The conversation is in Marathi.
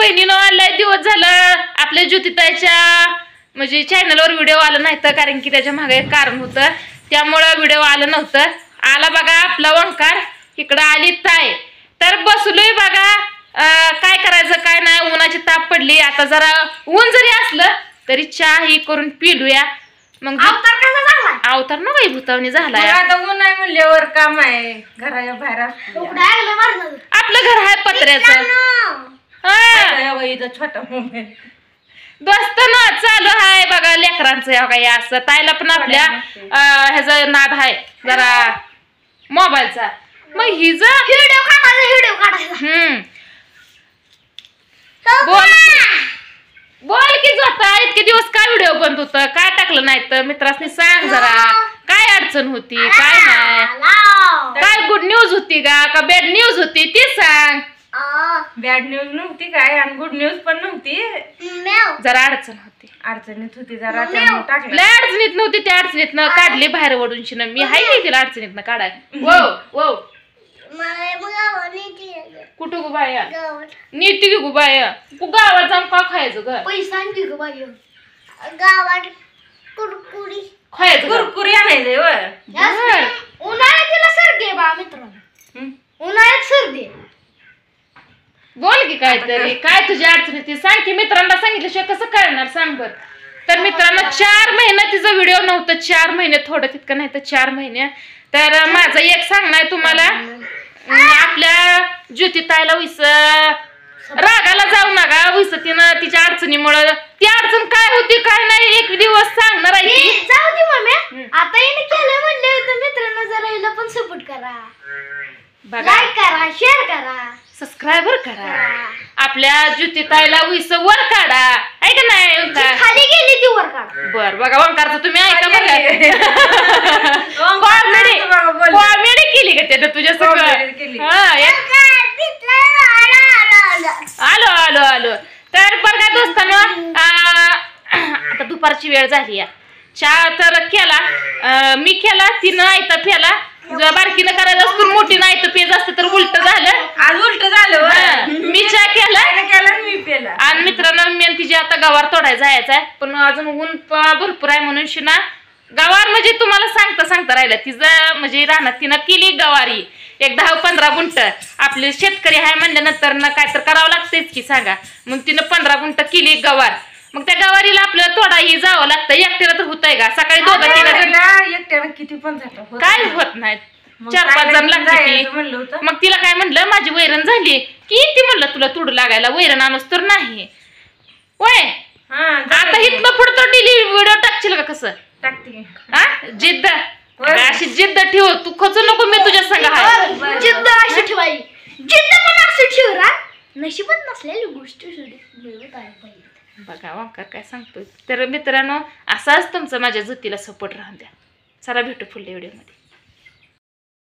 वहिनीनं लय दिवस झालं आपल्या ज्योतिताईच्या म्हणजे चॅनलवर व्हिडिओ आला नाही तर कारण की त्याच्या मागे एक कारण होतं त्यामुळं व्हिडिओ आलं नव्हतं. आला बघा आपला ओंकार इकडं आली ताई तर बसलोय बघा. काय करायचं काय नाही उन्हाची ताप पडली आता जरा ऊन जरी असलं तरी चहा ही करून पिलूया. मग अवतार ना बाई भूतावणी झालाय आता ऊन आहे म्हणल्यावर काम आहे घराच्या बाहेर आपलं घर आहे पत्र्याचं. छोटा मोबाईल दोस्त ना चालू आहे बघा लेकरांचं काही असं ताईला पण आपल्या ह्याचा नाद आहे जरा मोबाईलचा. मग हिचा व्हिडिओ काढायचा बोल की जाता इतके दिवस काय व्हिडिओ बंद होतं काय टाकलं नाही तर मित्रांनी सांग जरा काय अडचण होती काय नाही काय गुड न्यूज होती का बॅड न्यूज होती ती सांग. बॅड न्यूज नव्हती काय आणि गुड न्यूज पण नव्हती जरा अडचण होती अडचणीत होती जरा टाकलं लय अडचणीत नव्हती त्या अडचणीतनं काढली बाहेर ओढून शिन मी हाय की तिला अडचणीतनं काढाय वो कुठं गो बाया नीती गो बाया गावात जाऊन का खायचं ग पैसा गावात कुरकुरी खायचं कुरकुरी आणायचंय उन्हाळ्यात तिला सर्दी बा मित्रांनो उन्हाळ्यात सर्दी. बोल की काहीतरी काय तुझी अडचणी ती सांग की मित्रांना सांगितल्याशिवाय कसं कळणार सांग बर. तर मित्रांनो 4 महिने तिचा व्हिडिओ नव्हतं 4 महिने थोडं तितकं नाही तर 4 महिने. तर माझं एक सांगणार तुम्हाला आपल्या ज्योतिताईला विस रागाला जाऊ नका विस तिनं तिच्या अडचणीमुळं ती अडचण काय होती काय नाही एक दिवस सांगणार आहे जाऊ दे मम्मी आता हिने केलं म्हणले तर मित्रांनो जरा हिला पण सपोर्ट करा लाईक करा शेअर करा सबस्क्राईबर करा आपल्या ज्योतिताईला विस वर काढा आहे का नाही खाली गेली ती वर काढा. बर बघा ओंकारचं तुम्ही ऐका बघा कॉमेडी केली का त्यानं तुझ्या सगळं आलो आलो आलो. तर बघा दोस्तांनो आता दुपारची वेळ झाली चहा तर केला मी केला तिनं आयता प्याला बारकीनं करायचं असतं मोठी नाही तर पेज असतं तर उलट झालं आज उलट झालं मी चहा केला मी पेला आणि मित्रांनो मी तिची आता गवार तोडायला जायचं आहे पण अजून ऊन भरपूर आहे म्हणून शिना गवार म्हणजे तुम्हाला सांगता राहिलं तिचं म्हणजे रानात तिनं केली गवारी एक 10-15 गुंठ आपले शेतकरी आहे म्हणल्यानंतर ना काय तर करावं लागतेच की सांगा. मग तिनं 15 गुंठ केली गवार मग त्या गवारीला आपल्याला तोडाही जावं लागतं एकट्याला तर होतंय का सकाळी 2-3 एकट्यानं किती पण जातं काय होत नाही 4-5 जण लागते. मग तिला काय म्हणलं माझी वैरण झाली की ती म्हणलं तुला तुडू लागायला वैरण आणूस तर नाही होय आता इथनं पुढं डेली व्हिडिओ टाकशील का कसं टाकते हा जिद्द अशी जिद्द ठेव तू खचू नको मी तुझ्या संग आहे जिद्द अशी ठेवायची जिद्द पण अशी ठेवरा नशीबच नसलेली गोष्ट बघा ओंकार काय सांगतोय. तर मित्रांनो असाच तुमचं माझ्या ज्योतीला सपोर्ट राहून द्या. चला भेटू पुढल्या व्हिडिओमध्ये.